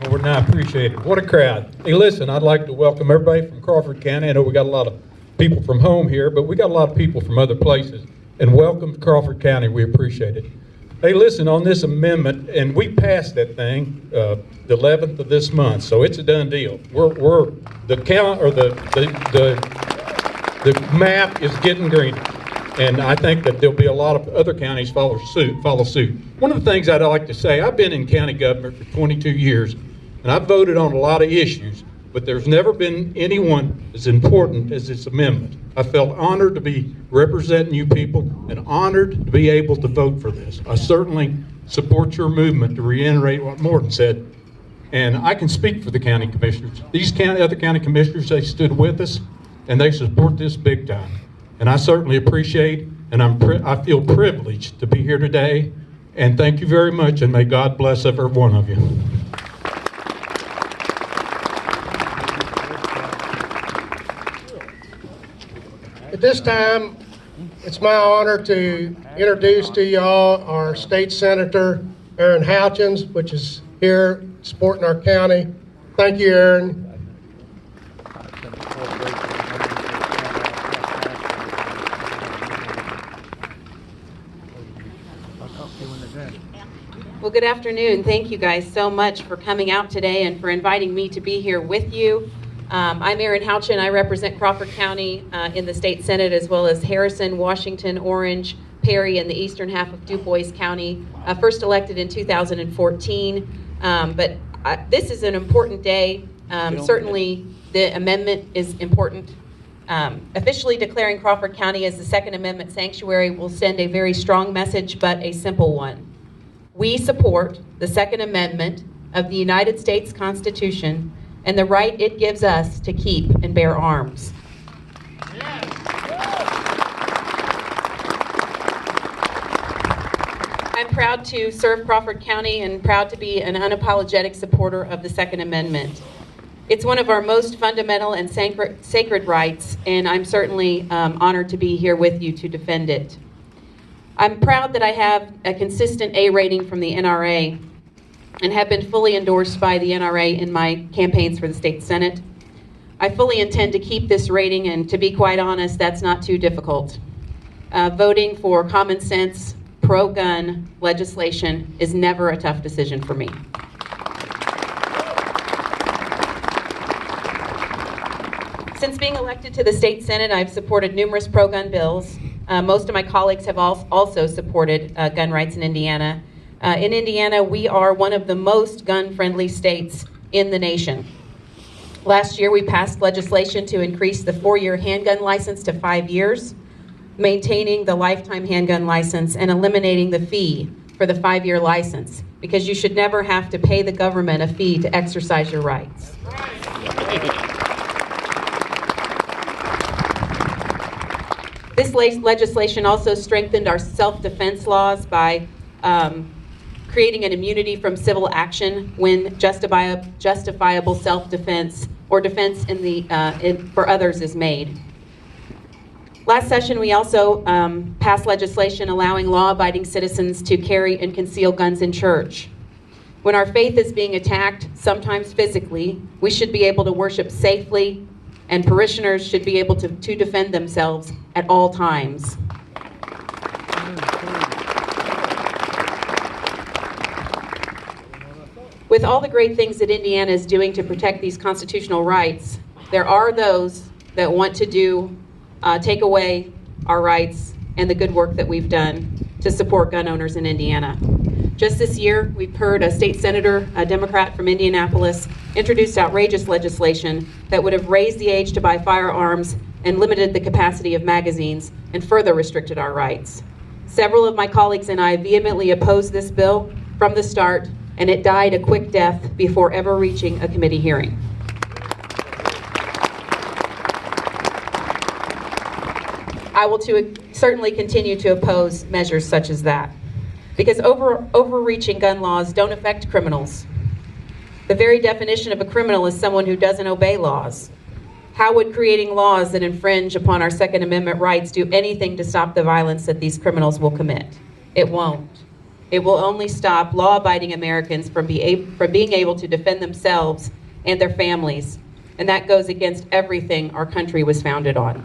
More than I appreciate it. What a crowd. Hey, listen, I'd like to welcome everybody from Crawford County. I know we got a lot of people from home here, but we got a lot of people from other places. And welcome to Crawford County. We appreciate it. Hey, listen, on this amendment, and we passed that thing the 11th of this month, so it's a done deal. We're the count or the map is getting greener. And I think that there'll be a lot of other counties follow suit. One of the things I'd like to say, I've been in county government for 22 years, and I've voted on a lot of issues, but there's never been anyone as important as this amendment. I felt honored to be representing you people and honored to be able to vote for this. I certainly support your movement, to reiterate what Morton said. And I can speak for the county commissioners. These other county commissioners, they stood with us, and they support this big time. And I certainly appreciate, and I feel privileged to be here today. And thank you very much, and may God bless every one of you. At this time, it's my honor to introduce to y'all our state senator, Erin Houchin, which is here supporting our county. Thank you, Erin. Well, good afternoon. Thank you guys so much for coming out today and for inviting me to be here with you. I'm Erin Houchin. I represent Crawford County in the state senate, as well as Harrison, Washington, Orange, Perry, and the eastern half of Du Bois County. First elected in 2014, but this is an important day. Certainly the amendment is important. Officially declaring Crawford County as the Second Amendment sanctuary will send a very strong message, but a simple one. We support the Second Amendment of the United States Constitution and the right it gives us to keep and bear arms. I'm proud to serve Crawford County and proud to be an unapologetic supporter of the Second Amendment. It's one of our most fundamental and sacred rights, and I'm certainly honored to be here with you to defend it. I'm proud that I have a consistent A rating from the NRA and have been fully endorsed by the NRA in my campaigns for the state senate. I fully intend to keep this rating, and to be quite honest, that's not too difficult. Voting for common sense, pro-gun legislation is never a tough decision for me. Since being elected to the state senate, I've supported numerous pro-gun bills. Most of my colleagues have also supported gun rights in Indiana. In Indiana, we are one of the most gun-friendly states in the nation. Last year, we passed legislation to increase the 4-year handgun license to 5 years, maintaining the lifetime handgun license, and eliminating the fee for the 5-year license, because you should never have to pay the government a fee to exercise your rights. This legislation also strengthened our self-defense laws by creating an immunity from civil action when justifiable self-defense or defense for others is made. Last session, we also passed legislation allowing law-abiding citizens to carry and conceal guns in church. When our faith is being attacked, sometimes physically, we should be able to worship safely, and parishioners should be able to defend themselves at all times. With all the great things that Indiana is doing to protect these constitutional rights, there are those that want to take away our rights and the good work that we've done to support gun owners in Indiana. Just this year, we've heard a state senator, a Democrat from Indianapolis, introduced outrageous legislation that would have raised the age to buy firearms and limited the capacity of magazines and further restricted our rights. Several of my colleagues and I vehemently opposed this bill from the start, and it died a quick death before ever reaching a committee hearing. I will certainly continue to oppose measures such as that, because overreaching gun laws don't affect criminals. The very definition of a criminal is someone who doesn't obey laws. How would creating laws that infringe upon our Second Amendment rights do anything to stop the violence that these criminals will commit? It won't. It will only stop law-abiding Americans from being able to defend themselves and their families. And that goes against everything our country was founded on.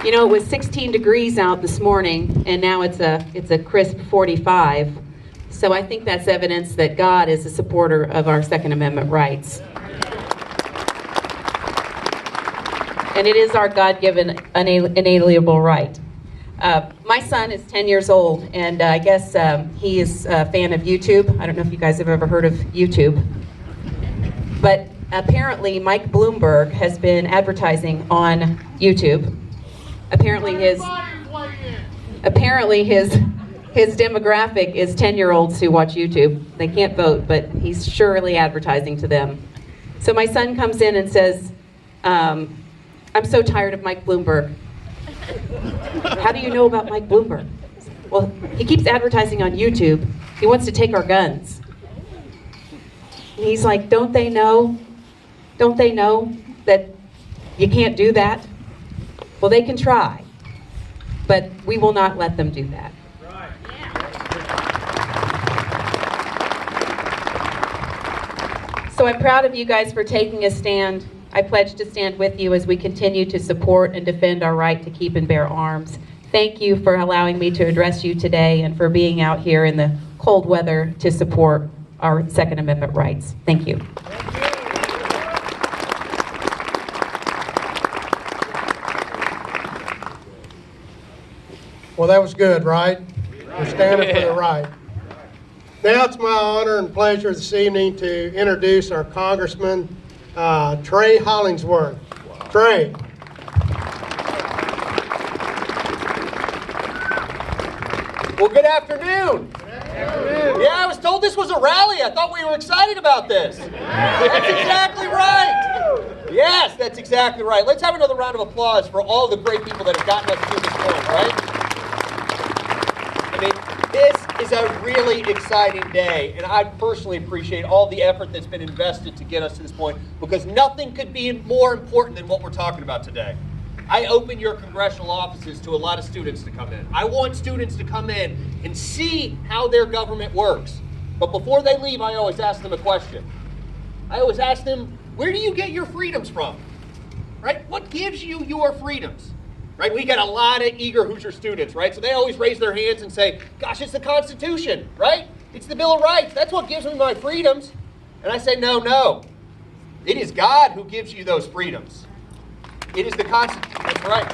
You know, it was 16 degrees out this morning, and now it's a crisp 45. So I think that's evidence that God is a supporter of our Second Amendment rights. And it is our God-given inalienable right. My son is 10 years old, and I guess he is a fan of YouTube. I don't know if you guys have ever heard of YouTube. But apparently Mike Bloomberg has been advertising on YouTube. Apparently his demographic is 10-year-olds who watch YouTube. They can't vote, but he's surely advertising to them. So my son comes in and says, I'm so tired of Mike Bloomberg. How do you know about Mike Bloomberg? Well, he keeps advertising on YouTube. He wants to take our guns. And he's like, don't they know that you can't do that? Well, they can try, but we will not let them do that. So I'm proud of you guys for taking a stand. I pledge to stand with you as we continue to support and defend our right to keep and bear arms. Thank you for allowing me to address you today and for being out here in the cold weather to support our Second Amendment rights. Thank you. Well, that was good, right? We're standing for the right. Now it's my honor and pleasure this evening to introduce our Congressman, Trey Hollingsworth. Trey. Well, good afternoon. Yeah, I was told this was a rally. I thought we were excited about this. That's exactly right. Yes, that's exactly right. Let's have another round of applause for all the great people that have gotten us to this point, right? I mean, this is a really exciting day, and I personally appreciate all the effort that's been invested to get us to this point, because nothing could be more important than what we're talking about today. I open your congressional offices to a lot of students to come in. I want students to come in and see how their government works. But before they leave, I always ask them a question. I always ask them, where do you get your freedoms from? Right? What gives you your freedoms? Right? We got a lot of eager Hoosier students, right? So they always raise their hands and say, gosh, it's the Constitution, right? It's the Bill of Rights. That's what gives me my freedoms. And I say, no. It is God who gives you those freedoms. It is the Constitution. That's right.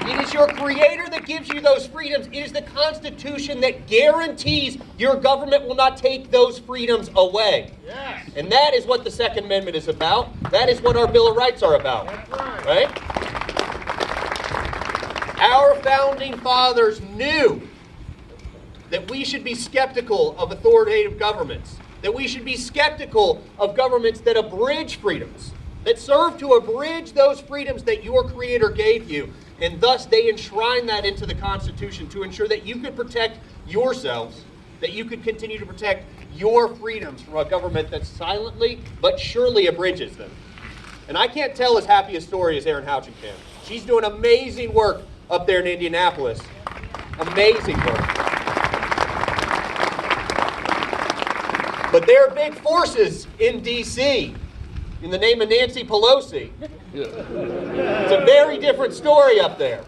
It is your Creator that gives you those freedoms. It is the Constitution that guarantees your government will not take those freedoms away. Yes. And that is what the Second Amendment is about. That is what our Bill of Rights are about. That's right. Our founding fathers knew that we should be skeptical of authoritative governments, that we should be skeptical of governments that abridge freedoms, that serve to abridge those freedoms that your Creator gave you. And thus they enshrine that into the Constitution to ensure that you could protect yourselves, that you could continue to protect your freedoms from a government that silently but surely abridges them. And I can't tell as happy a story as Erin Houchin can. She's doing amazing work up there in Indianapolis. Amazing work. But there are big forces in D.C. in the name of Nancy Pelosi. It's a very different story up there,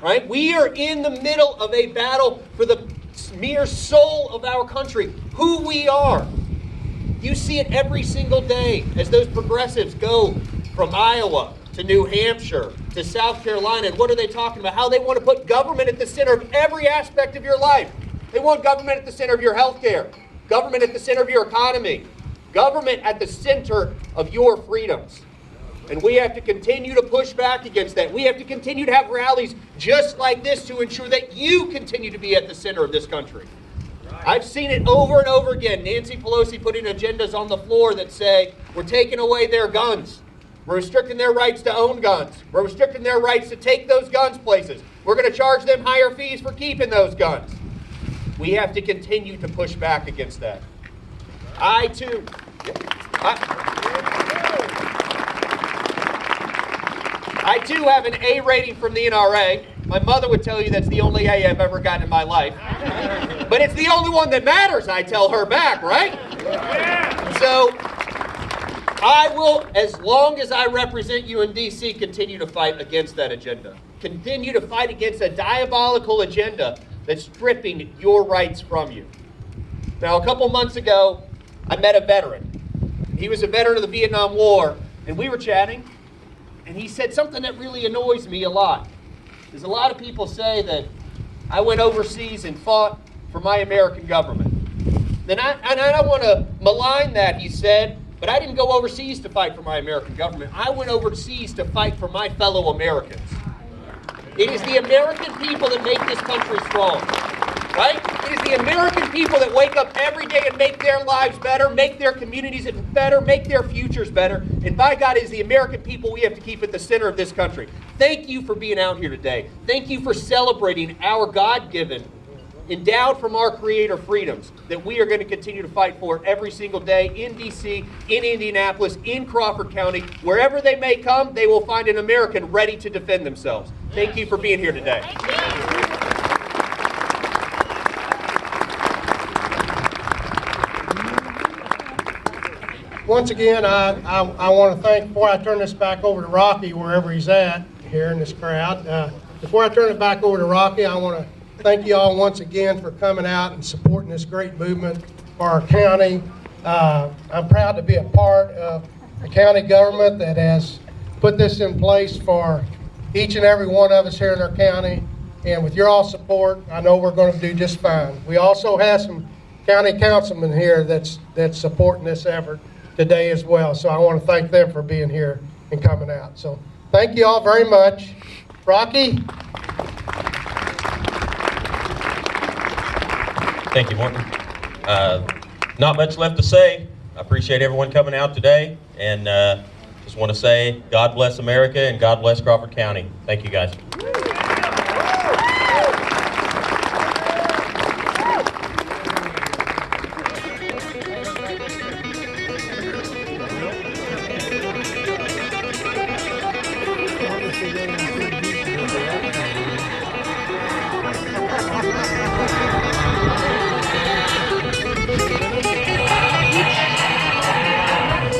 right? We are in the middle of a battle for the mere soul of our country, who we are. You see it every single day as those progressives go from Iowa to New Hampshire to South Carolina. And what are they talking about? How they want to put government at the center of every aspect of your life. They want government at the center of your health care, government at the center of your economy, government at the center of your freedoms. And we have to continue to push back against that. We have to continue to have rallies just like this to ensure that you continue to be at the center of this country. Right. I've seen it over and over again. Nancy Pelosi putting agendas on the floor that say, we're taking away their guns. We're restricting their rights to own guns. We're restricting their rights to take those guns places. We're going to charge them higher fees for keeping those guns. We have to continue to push back against that. I, too... I too have an A rating from the NRA. My mother would tell you that's the only A I've ever gotten in my life. But it's the only one that matters, I tell her back, right? So I will, as long as I represent you in D.C., continue to fight against that agenda. Continue to fight against a diabolical agenda that's stripping your rights from you. Now, a couple months ago, I met a veteran. He was a veteran of the Vietnam War, and we were chatting, and he said something that really annoys me a lot. There's a lot of people say that I went overseas and fought for my American government. And I don't want to malign that, he said, but I didn't go overseas to fight for my American government. I went overseas to fight for my fellow Americans. It is the American people that make this country strong, right? It is the American people that wake up every day and make their lives better, make their communities better, make their futures better. And by God, it is the American people we have to keep at the center of this country. Thank you for being out here today. Thank you for celebrating our God-given, endowed from our Creator freedoms that we are going to continue to fight for every single day in D.C., in Indianapolis, in Crawford County. Wherever they may come, they will find an American ready to defend themselves. Thank you for being here today. Once again, I want to thank, before I turn this back over to Rocky, wherever he's at here in this crowd, before I turn it back over to Rocky, I want to thank you all once again for coming out and supporting this great movement for our county. I'm proud to be a part of the county government that has put this in place for each and every one of us here in our county. And with your all support, I know we're going to do just fine. We also have some county councilmen here that's supporting this effort today as well. So I want to thank them for being here and coming out. So thank you all very much. Rocky? Thank you, Morton. Not much left to say. I appreciate everyone coming out today, and just want to say God bless America and God bless Crawford County. Thank you, guys.